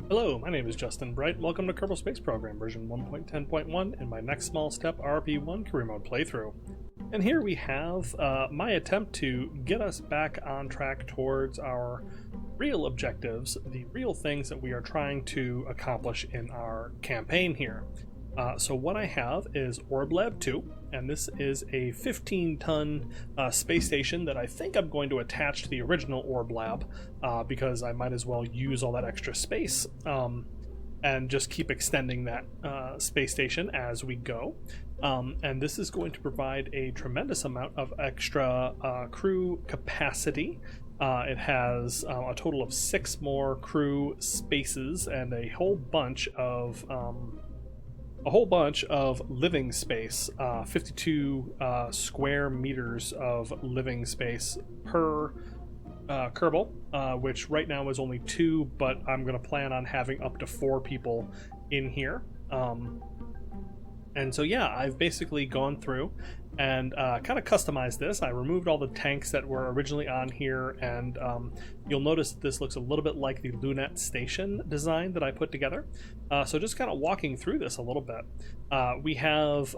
Hello, my name is Justin Bright. Welcome to Kerbal Space Program version 1.10.1 and my next small step RP-1 career mode playthrough. And here we have my attempt to get us back on track towards our real objectives, the real things that we are trying to accomplish in our campaign here. So what I have is Orb Lab 2, and this is a 15-ton space station that I think I'm going to attach to the original Orb Lab because I might as well use all that extra space and just keep extending that space station as we go. And this is going to provide a tremendous amount of extra crew capacity. It has a total of 6 more crew spaces and a whole bunch of living space, 52 square meters of living space per Kerbal, which right now is only 2, but I'm going to plan on having up to 4 people in here. And so yeah, I've basically gone through and kind of customized this. I removed all the tanks that were originally on here, and you'll notice this looks a little bit like the Lunet station design that I put together. So just kind of walking through this a little bit. We have,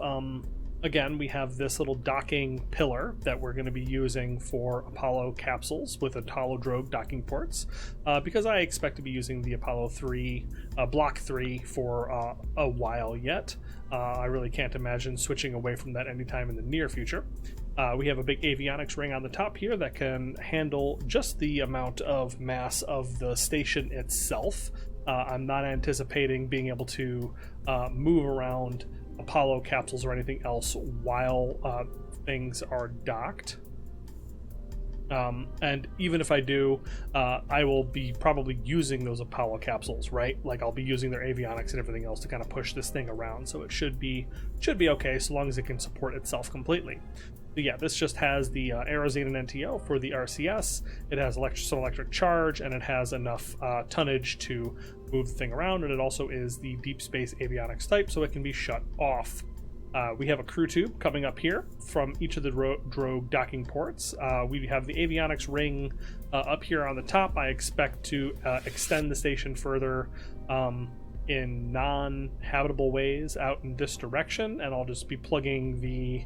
again, we have this little docking pillar that we're going to be using for Apollo capsules with Holodrogue docking ports, because I expect to be using the Apollo 3, Block 3 for a while yet. I really can't imagine switching away from that anytime in the near future. We have a big avionics ring on the top here that can handle just the amount of mass of the station itself. I'm not anticipating being able to move around Apollo capsules or anything else while things are docked. And even if I do, I will be probably using those Apollo capsules, right? Like I'll be using their avionics and everything else to kind of push this thing around, so it should be okay so long as it can support itself completely. But yeah, this just has the Aeroxene and NTO for the RCS. It has some electric charge, and it has enough tonnage to move the thing around, and it also is the deep space avionics type, so it can be shut off. We have a crew tube coming up here from each of the drogue docking ports. We have the avionics ring up here on the top. I expect to extend the station further in non-habitable ways out in this direction, and I'll just be plugging the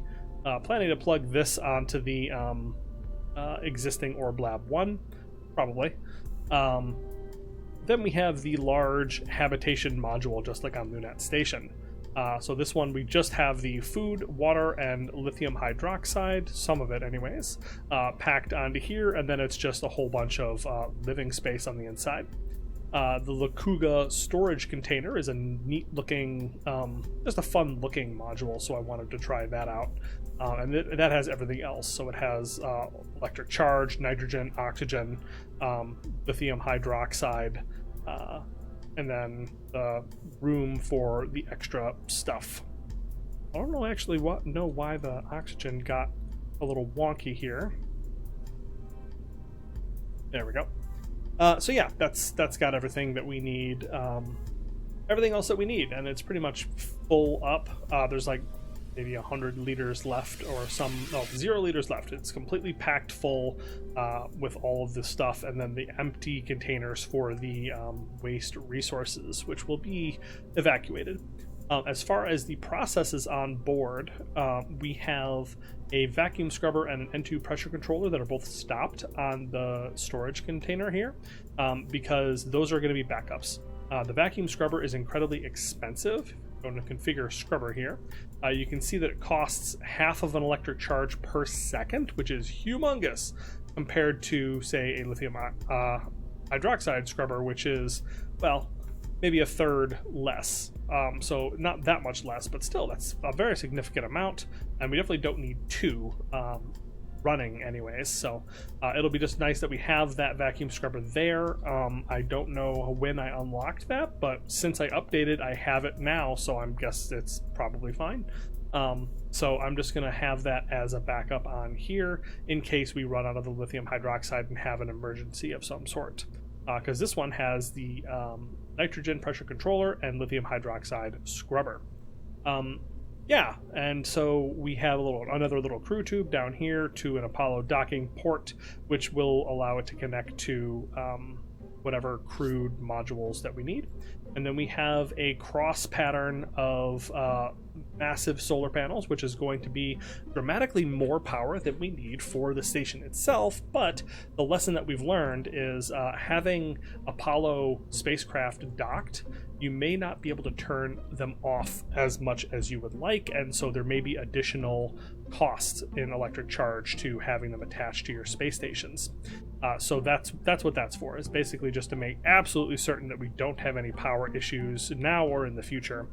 planning to plug this onto the existing Orb Lab 1, probably. Then we have the large Habitation module, just like on Lunet Station. So this one, we just have the food, water, and lithium hydroxide, some of it anyways, packed onto here, and then it's just a whole bunch of living space on the inside. The Lakuga storage container is a neat looking, just a fun looking module, so I wanted to try that out. And that has everything else. So it has electric charge, nitrogen, oxygen, lithium hydroxide, and then the room for the extra stuff. I don't know why the oxygen got a little wonky here. There we go. So yeah, that's got everything that we need, everything else that we need, and it's pretty much full up. There's like maybe 100 liters left, or 0 liters left. It's completely packed full with all of this stuff, and then the empty containers for the waste resources, which will be evacuated. As far as the processes on board, we have a vacuum scrubber and an N2 pressure controller that are both stopped on the storage container here, because those are going to be backups. The vacuum scrubber is incredibly expensive. Going to configure scrubber here. You can see that it costs half of an electric charge per second, which is humongous compared to, say, a lithium hydroxide scrubber, which is, well, maybe a third less. So not that much less, but still, that's a very significant amount, and we definitely don't need 2 running anyways, so it'll be just nice that we have that vacuum scrubber there. I don't know when I unlocked that, but since I updated, I have it now, so I guess it's probably fine. So I'm just going to have that as a backup on here in case we run out of the lithium hydroxide and have an emergency of some sort, because this one has the nitrogen pressure controller and lithium hydroxide scrubber. Yeah, and so we have another little crew tube down here to an Apollo docking port, which will allow it to connect to whatever crude modules that we need. And then we have a cross pattern of massive solar panels, which is going to be dramatically more power than we need for the station itself. But the lesson that we've learned is having Apollo spacecraft docked, you may not be able to turn them off as much as you would like, and so there may be additional costs in electric charge to having them attached to your space stations. So that's what that's for. Is basically just to make absolutely certain that we don't have any power issues now or in the future.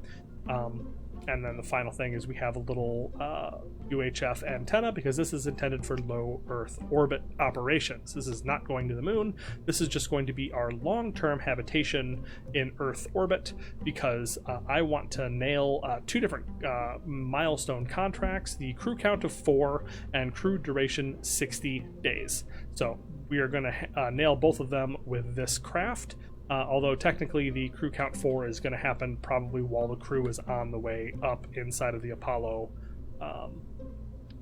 And then the final thing is we have a little UHF antenna, because this is intended for low Earth orbit operations. This is not going to the moon. This is just going to be our long-term habitation in Earth orbit, because I want to nail 2 different milestone contracts, the crew count of 4 and crew duration 60 days. So we are going to nail both of them with this craft. Although technically the crew count 4 is going to happen probably while the crew is on the way up inside of the Apollo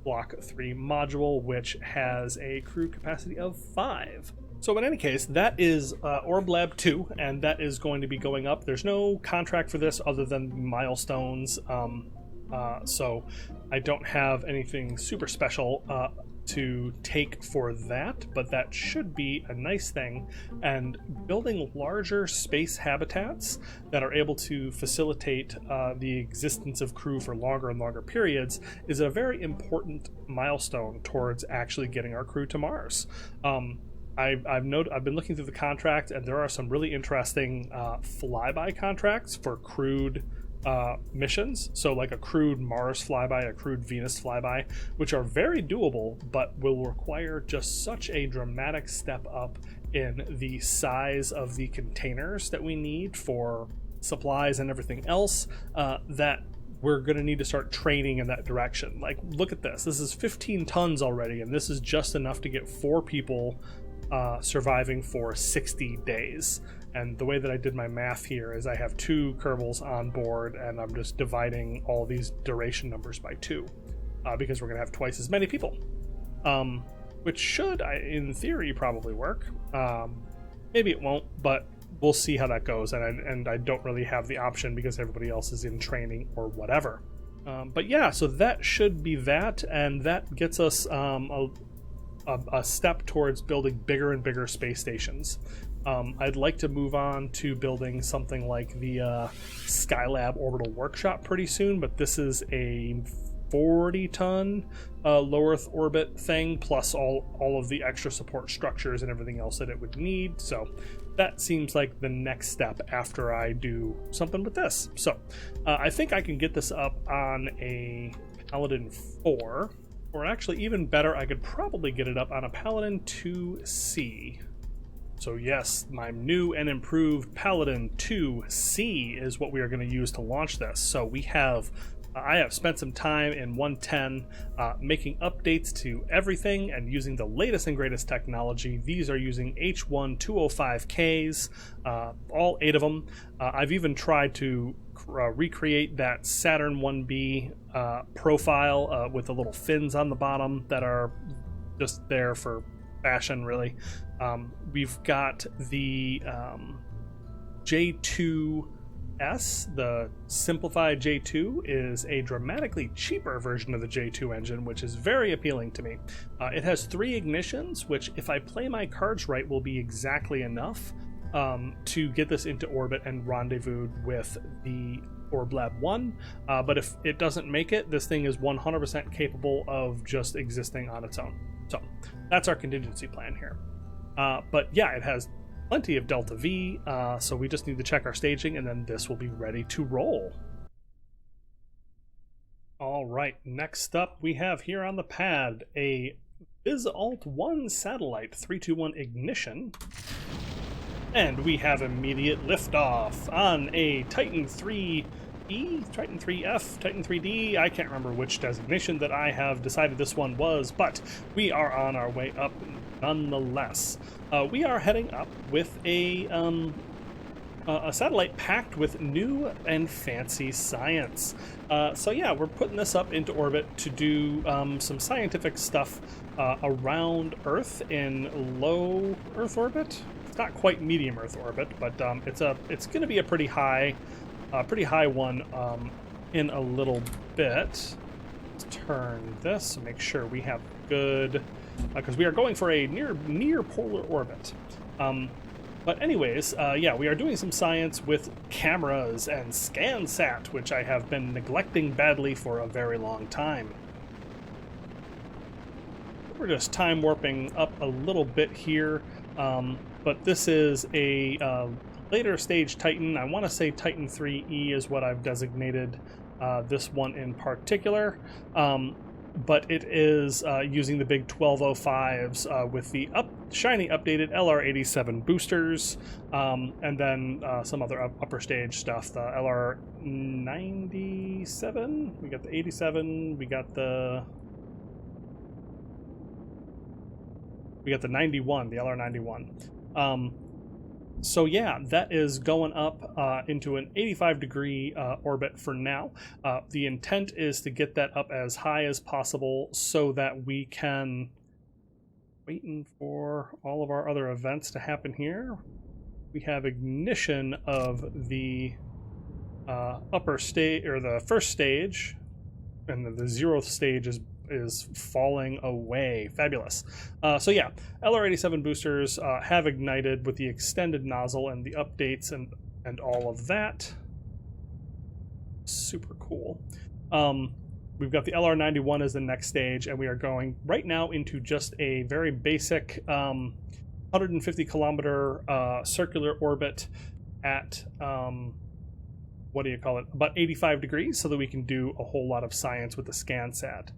Block 3 module, which has a crew capacity of 5. So in any case, that is Orb Lab 2, and that is going to be going up. There's no contract for this other than milestones, so I don't have anything super special to take for that, but that should be a nice thing. And building larger space habitats that are able to facilitate the existence of crew for longer and longer periods is a very important milestone towards actually getting our crew to Mars. I've been looking through the contract, and there are some really interesting flyby contracts for crewed missions, so like a crewed Mars flyby, a crewed Venus flyby, which are very doable, but will require just such a dramatic step up in the size of the containers that we need for supplies and everything else, that we're going to need to start training in that direction. Like, look at this. This is 15 tons already, and this is just enough to get 4 people surviving for 60 days. And the way that I did my math here is I have 2 Kerbals on board, and I'm just dividing all these duration numbers by 2, because we're going to have twice as many people, which should, in theory, probably work. Maybe it won't, but we'll see how that goes. And I don't really have the option because everybody else is in training or whatever. But yeah, so that should be that, and that gets us a step towards building bigger and bigger space stations. I'd like to move on to building something like the Skylab Orbital Workshop pretty soon, but this is a 40-ton low Earth orbit thing, plus all of the extra support structures and everything else that it would need. So that seems like the next step after I do something with this. So I think I can get this up on a Paladin 4, or actually even better, I could probably get it up on a Paladin 2C. So yes, my new and improved Paladin 2C is what we are going to use to launch this. So I have spent some time in 110 making updates to everything and using the latest and greatest technology. These are using H1 205Ks, all 8 of them. I've even tried to recreate that Saturn 1B profile with the little fins on the bottom that are just there for fashion, really. We've got the J2S, the simplified J2 is a dramatically cheaper version of the J2 engine, which is very appealing to me. It has 3 ignitions, which if I play my cards right will be exactly enough to get this into orbit and rendezvous with the Orb Lab 1, but if it doesn't make it, this thing is 100% capable of just existing on its own. So that's our contingency plan here. But yeah, it has plenty of Delta V, so we just need to check our staging, and then this will be ready to roll. All right, next up we have here on the pad a BizAlt-1 satellite 321 ignition, and we have immediate liftoff on a Titan 3E, Titan 3F, Titan 3D, I can't remember which designation that I have decided this one was, but we are on our way up nonetheless. We are heading up with a satellite packed with new and fancy science. So yeah, we're putting this up into orbit to do some scientific stuff around Earth in low Earth orbit. It's not quite medium Earth orbit, but it's going to be a pretty high one in a little bit. Let's turn this and make sure we have good, because we are going for a near polar orbit. But anyways, yeah, we are doing some science with cameras and ScanSat, which I have been neglecting badly for a very long time. We're just time warping up a little bit here, but this is a later stage Titan. I want to say Titan 3E is what I've designated this one in particular. But it is using the big 1205s with the shiny updated LR87 boosters, and then some other upper stage stuff. The LR97, we got the 87, we got the 91, the LR91. So yeah, that is going up into an 85-degree orbit for now. The intent is to get that up as high as possible so that we can, waiting for all of our other events to happen here, we have ignition of the upper stage, or the first stage, and the 0th stage is falling away. Fabulous. So yeah, LR87 boosters have ignited with the extended nozzle and the updates and all of that. Super cool. We've got the LR91 as the next stage, and we are going right now into just a very basic 150 kilometer circular orbit at what do you call it, about 85 degrees, so that we can do a whole lot of science with the ScanSat.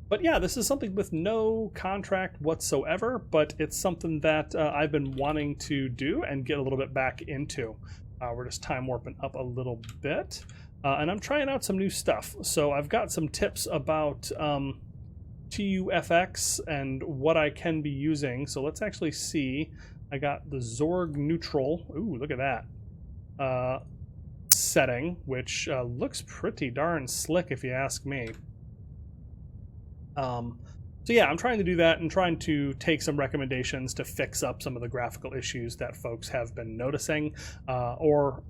But yeah, this is something with no contract whatsoever, but it's something that I've been wanting to do and get a little bit back into. We're just time warping up a little bit, and I'm trying out some new stuff. So I've got some tips about TUFX and what I can be using. So let's actually see. I got the Zorg neutral. Ooh, look at that. Setting, which looks pretty darn slick if you ask me. So yeah, I'm trying to do that and trying to take some recommendations to fix up some of the graphical issues that folks have been noticing, or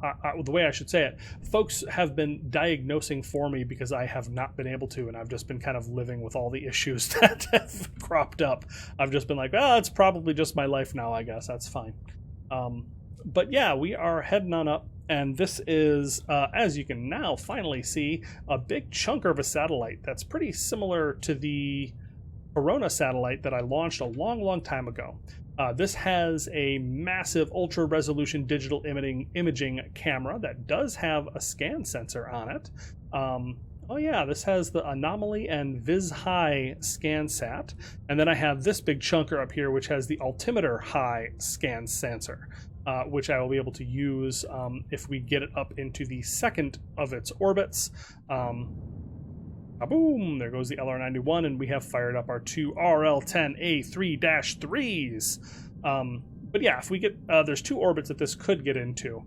the way I should say it, folks have been diagnosing for me because I have not been able to, and I've just been kind of living with all the issues that have cropped up. I've just been like, oh, it's probably just my life now, I guess. That's fine. But yeah, we are heading on up. And this is, as you can now finally see, a big chunk of a satellite that's pretty similar to the Corona satellite that I launched a long time ago. This has a massive ultra-resolution digital imaging camera that does have a scan sensor on it. Oh yeah, this has the Anomaly and Viz-High ScanSat. And then I have this big chunker up here, which has the Altimeter High scan sensor. Which I will be able to use if we get it up into the second of its orbits. Boom! There goes the LR91, and we have fired up our two RL10A3-3s. But yeah, if we get, there's two orbits that this could get into.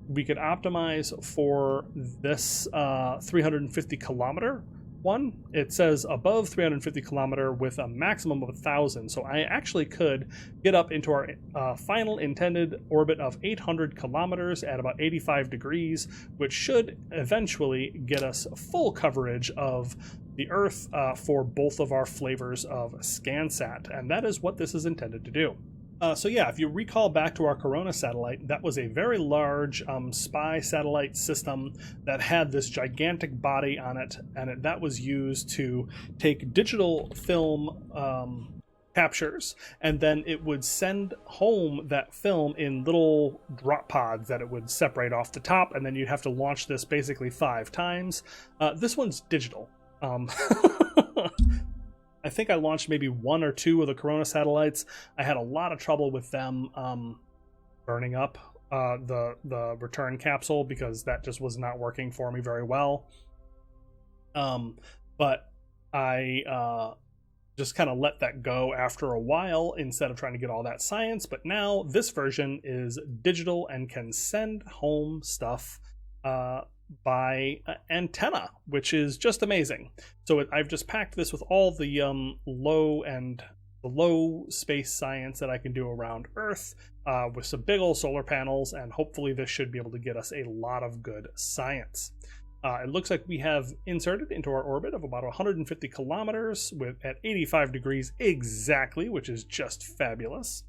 We could optimize for this 350 kilometer one. It says above 350 kilometer with a maximum of 1,000. So I actually could get up into our final intended orbit of 800 kilometers at about 85 degrees, which should eventually get us full coverage of the Earth for both of our flavors of ScanSat. And that is what this is intended to do. So yeah, if you recall back to our Corona satellite, that was a very large spy satellite system that had this gigantic body on it, and that was used to take digital film captures, and then it would send home that film in little drop pods that it would separate off the top, and then you'd have to launch this basically 5 times. This one's digital. I think I launched maybe 1 or 2 of the Corona satellites. I had a lot of trouble with them burning up the return capsule because that just was not working for me very well. But I just kind of let that go after a while instead of trying to get all that science. But now this version is digital and can send home stuff by antenna, which is just amazing. So I've just packed this with all the low and low space science that I can do around Earth with some big old solar panels, and hopefully this should be able to get us a lot of good science. It looks like we have inserted into our orbit of about 150 kilometers at 85 degrees exactly, which is just fabulous.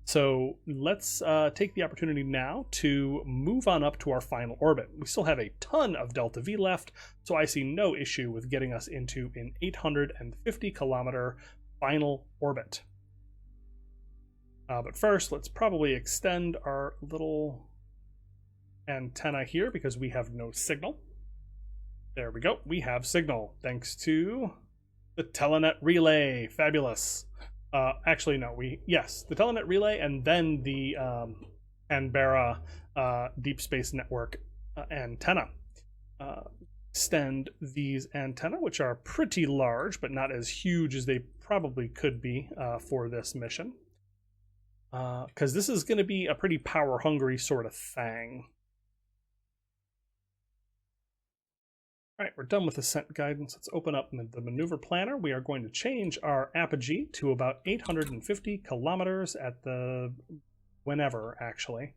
So let's take the opportunity now to move on up to our final orbit. We still have a ton of delta V left, so I see no issue with getting us into an 850 kilometer final orbit. But first, let's probably extend our little antenna here because we have no signal. There we go. We have signal thanks to the Telenet relay. Fabulous. Actually, no. Yes, the Telenet relay, and then the Canberra Deep Space Network antenna. Extend these antennae, which are pretty large, but not as huge as they probably could be for this mission. Because this is going to be a pretty power-hungry sort of thing. All right, we're done with ascent guidance. Let's open up the maneuver planner. We are going to change our apogee to about 850 kilometers at whenever, actually.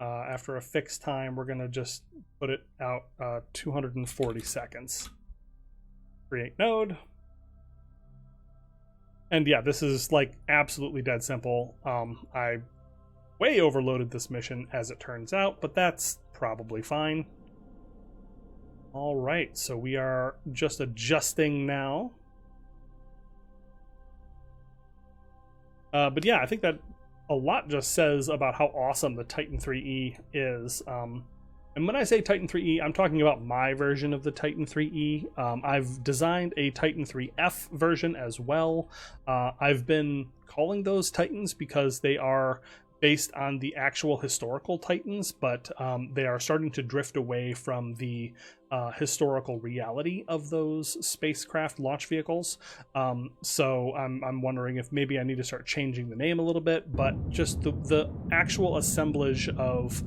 After a fixed time, we're going to just put it out 240 seconds. Create node. And yeah, this is like absolutely dead simple. I way overloaded this mission as it turns out, but that's probably fine. All right, so we are just adjusting now. But yeah, I think that a lot just says about how awesome the Titan 3E is. And when I say Titan 3E, I'm talking about my version of the Titan 3E. I've designed a Titan 3F version as well. I've been calling those Titans because they are based on the actual historical Titans, but they are starting to drift away from the historical reality of those spacecraft launch vehicles. So I'm wondering if maybe I need to start changing the name a little bit, but just the actual assemblage of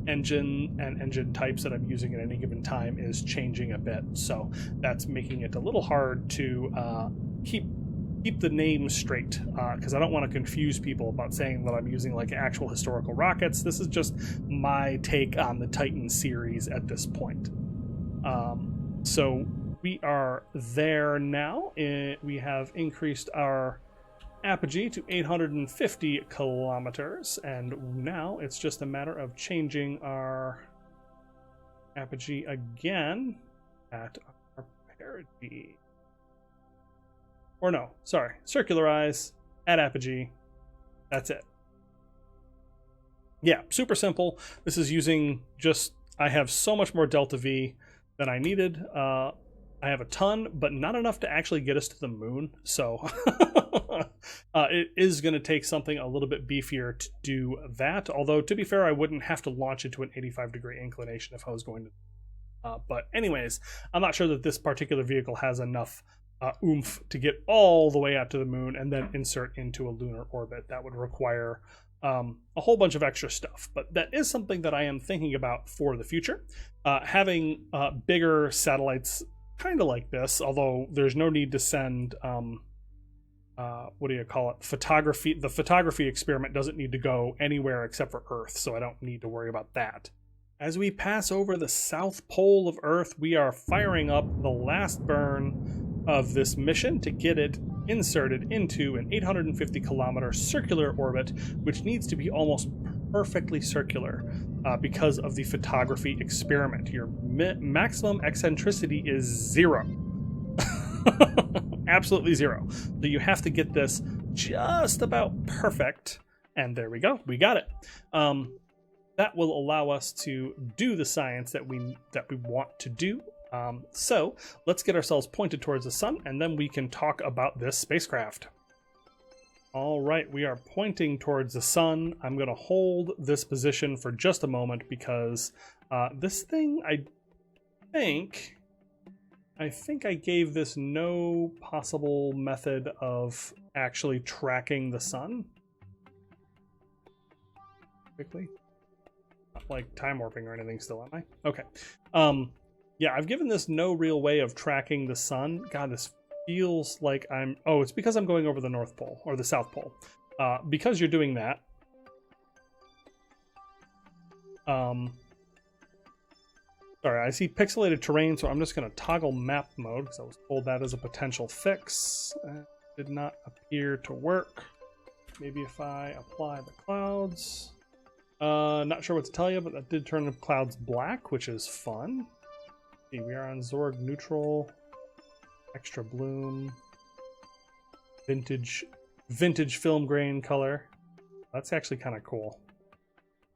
engine and engine types that I'm using at any given time is changing a bit. So that's making it a little hard to keep the name straight, because I don't want to confuse people about saying that I'm using like actual historical rockets. This is just my take on the Titan series at this point. So we are there now. We have increased our apogee to 850 kilometers, and now it's just a matter of changing our apogee again at our perigee. Or no, sorry, circularize at apogee. That's it. Yeah, super simple. This is using just, I have so much more delta V than I needed. I have a ton, but not enough to actually get us to the moon. So it is going to take something a little bit beefier to do that. Although, to be fair, I wouldn't have to launch into an 85-degree inclination if I was going to. But anyways, I'm not sure that this particular vehicle has enough oomph to get all the way out to the moon and then insert into a lunar orbit. That would require a whole bunch of extra stuff, but that is something that I am thinking about for the future. Having bigger satellites kind of like this, although there's no need to send what do you call it, photography. The photography experiment doesn't need to go anywhere except for Earth, so I don't need to worry about that. As we pass over the south pole of Earth, we are firing up the last burn of this mission to get it inserted into an 850 kilometer circular orbit, which needs to be almost perfectly circular because of the photography experiment. Your maximum eccentricity is 0. Absolutely 0. So you have to get this just about perfect, and there we go. We got it. That will allow us to do the science that we want to do. So let's get ourselves pointed towards the sun, and then we can talk about this spacecraft. All right, we are pointing towards the sun. I'm going to hold this position for just a moment because this thing, I think I gave this no possible method of actually tracking the sun. Quickly. Not like time warping or anything still, am I? Okay. Yeah, I've given this no real way of tracking the sun. God, this feels like I'm... Oh, it's because I'm going over the North Pole, or the South Pole. Because you're doing that... Sorry, I see pixelated terrain, so I'm just going to toggle map mode, because I was told that is a potential fix. Did not appear to work. Maybe if I apply the clouds. Not sure what to tell you, but that did turn the clouds black, which is fun. See, we are on Zorg neutral, extra bloom, vintage film grain color. That's actually kind of cool.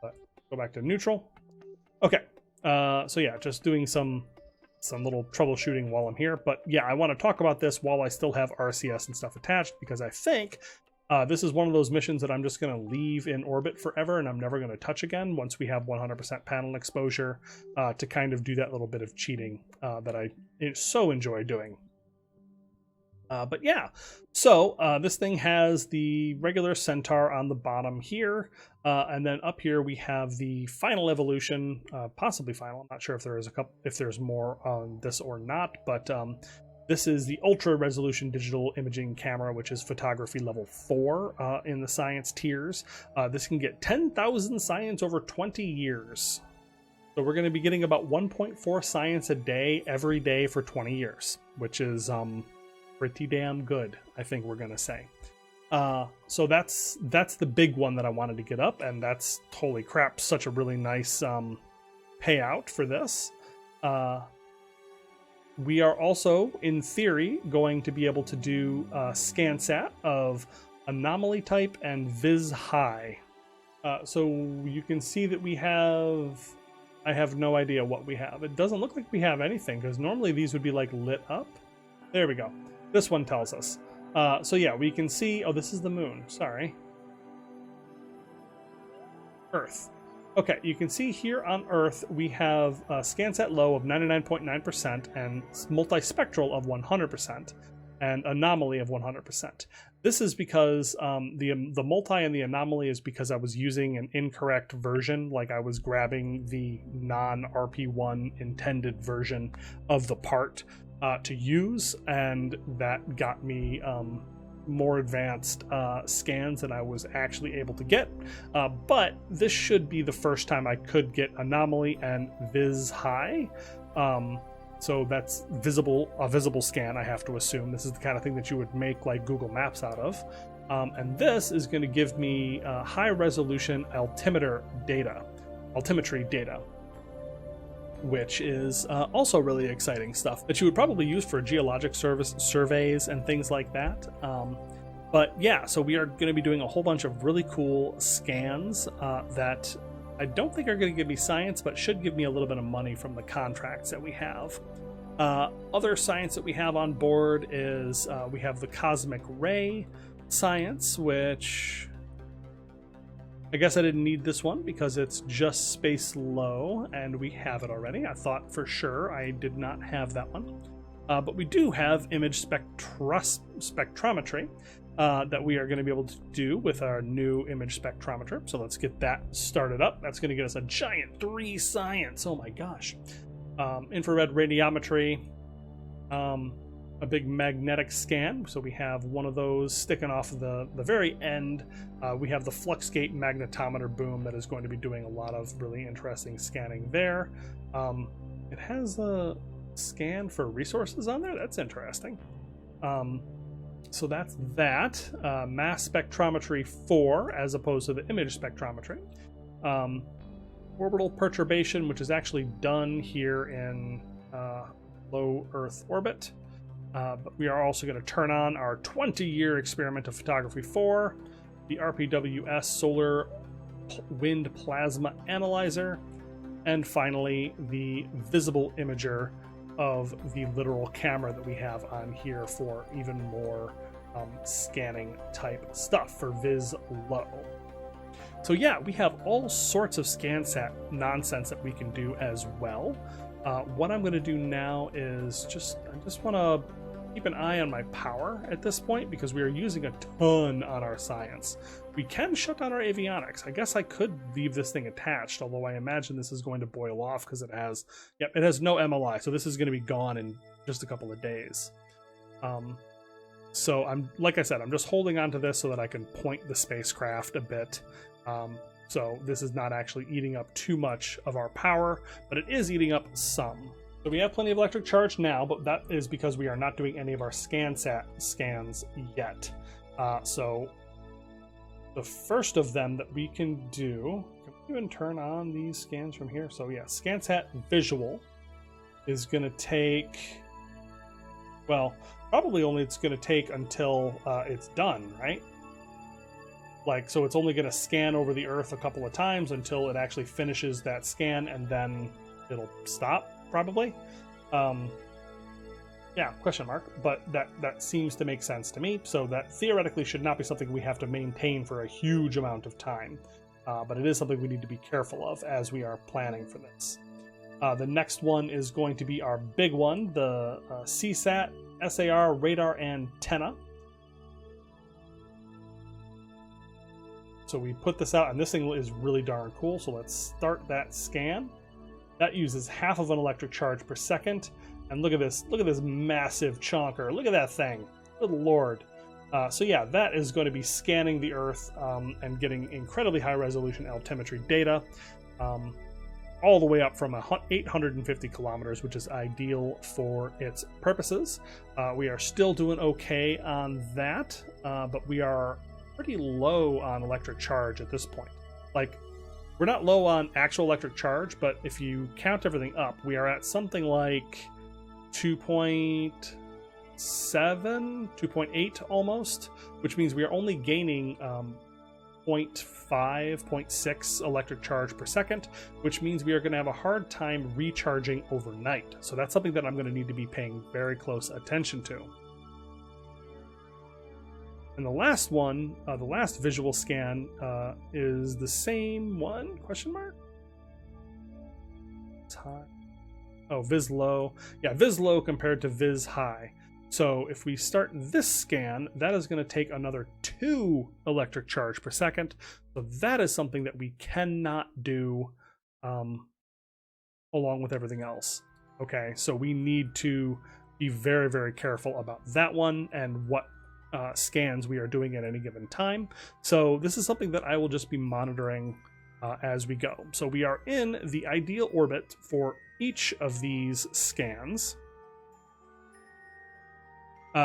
But go back to neutral. Okay. So yeah, just doing some little troubleshooting while I'm here. But yeah, I want to talk about this while I still have RCS and stuff attached, because I think this is one of those missions that I'm just going to leave in orbit forever and I'm never going to touch again once we have 100% panel exposure to kind of do that little bit of cheating that I so enjoy doing. But yeah, so this thing has the regular Centaur on the bottom here, and then up here we have the final evolution, possibly final. I'm not sure if there's more on this or not, but this is the ultra resolution digital imaging camera, which is photography level 4 in the science tiers. This can get 10,000 science over 20 years. So we're going to be getting about 1.4 science a day every day for 20 years, which is pretty damn good, I think we're gonna say. So that's the big one that I wanted to get up, and that's, holy crap, such a really nice payout for this. We are also, in theory, going to be able to do ScanSat of anomaly type and Viz high. So you can see that we have... I have no idea what we have. It doesn't look like we have anything, because normally these would be like lit up. There we go. This one tells us. So yeah, we can see... Oh, this is the moon. Sorry. Earth. Okay, you can see here on Earth we have a ScanSat low of 99.9% and multispectral of 100% and anomaly of 100%. This is because the multi and the anomaly is because I was using an incorrect version, like I was grabbing the non-RP-1 intended version of the part to use, and that got me more advanced scans than I was actually able to get. But this should be the first time I could get anomaly and Viz high. So that's a visible scan, I have to assume. This is the kind of thing that you would make like Google Maps out of. And this is going to give me high resolution altimetry data, which is also really exciting stuff that you would probably use for geologic surveys and things like that. But yeah, so we are going to be doing a whole bunch of really cool scans that I don't think are going to give me science, but should give me a little bit of money from the contracts that we have. Other science that we have on board is we have the cosmic ray science, which I guess I didn't need this one because it's just space low and we have it already. I thought for sure I did not have that one. But we do have image spectrometry that we are going to be able to do with our new image spectrometer. So let's get that started up. That's going to get us a giant 3 science. Oh my gosh. Infrared radiometry, a big magnetic scan. So we have one of those sticking off of the very end. We have the Fluxgate magnetometer boom that is going to be doing a lot of really interesting scanning there. It has a scan for resources on there. That's interesting. So that's that. Mass spectrometry 4 as opposed to the image spectrometry. Orbital perturbation, which is actually done here in low Earth orbit. But we are also going to turn on our 20-year experiment of photography 4, the RPWS solar wind plasma analyzer, and finally the visible imager of the literal camera that we have on here for even more scanning type stuff for Viz low. So yeah, we have all sorts of ScanSat nonsense that we can do as well. What I'm going to do now is I just want to keep an eye on my power at this point because we are using a ton on our science. We can shut down our avionics. I guess I could leave this thing attached, although I imagine this is going to boil off because it has no MLI, so this is going to be gone in just a couple of days. So like I said, I'm just holding on to this so that I can point the spacecraft a bit. So this is not actually eating up too much of our power, but it is eating up some. So we have plenty of electric charge now, but that is because we are not doing any of our ScanSat scans yet. So the first of them that we can do, can we even turn on these scans from here? So yeah, ScanSat visual is going to take, well, probably only it's going to take until it's done, right? Like, so it's only going to scan over the Earth a couple of times until it actually finishes that scan, and then it'll stop, probably. Yeah, question mark, but that seems to make sense to me. So that theoretically should not be something we have to maintain for a huge amount of time, but it is something we need to be careful of as we are planning for this. The next one is going to be our big one, the CSAT SAR radar antenna. So we put this out, and this thing is really darn cool. So let's start that scan. That uses half of an electric charge per second. And look at this massive chonker. Look at that thing. Good Lord. So yeah, that is going to be scanning the Earth and getting incredibly high resolution altimetry data. All the way up from 850 kilometers, which is ideal for its purposes. We are still doing okay on that, but we are pretty low on electric charge at this point. Like, we're not low on actual electric charge, but if you count everything up, we are at something like 2.7, 2.8 almost, which means we are only gaining 0.5, 0.6 electric charge per second, which means we are going to have a hard time recharging overnight. So that's something that I'm going to need to be paying very close attention to. And the last one, the last visual scan, is the same one? Question mark? Oh, vis low. Yeah, vis low compared to vis high. So if we start this scan, that is going to take another 2 electric charge per second. So that is something that we cannot do along with everything else. Okay, so we need to be very, very careful about that one and what scans we are doing at any given time. So this is something that I will just be monitoring as we go. So we are in the ideal orbit for each of these scans.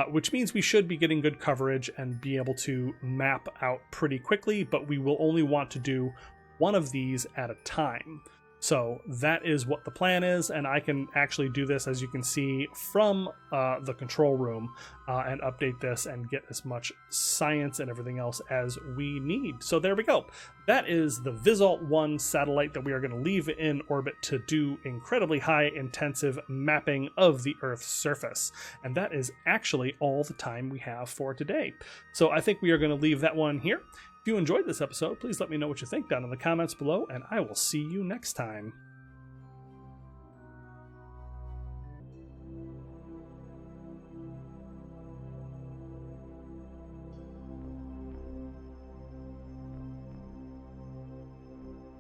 Which means we should be getting good coverage and be able to map out pretty quickly, but we will only want to do one of these at a time. So that is what the plan is, and I can actually do this, as you can see, from the control room and update this and get as much science and everything else as we need. So there we go. That is the Visalt-1 satellite that we are going to leave in orbit to do incredibly high intensive mapping of the Earth's surface. And that is actually all the time we have for today. So I think we are going to leave that one here. If you enjoyed this episode, please let me know what you think down in the comments below, and I will see you next time.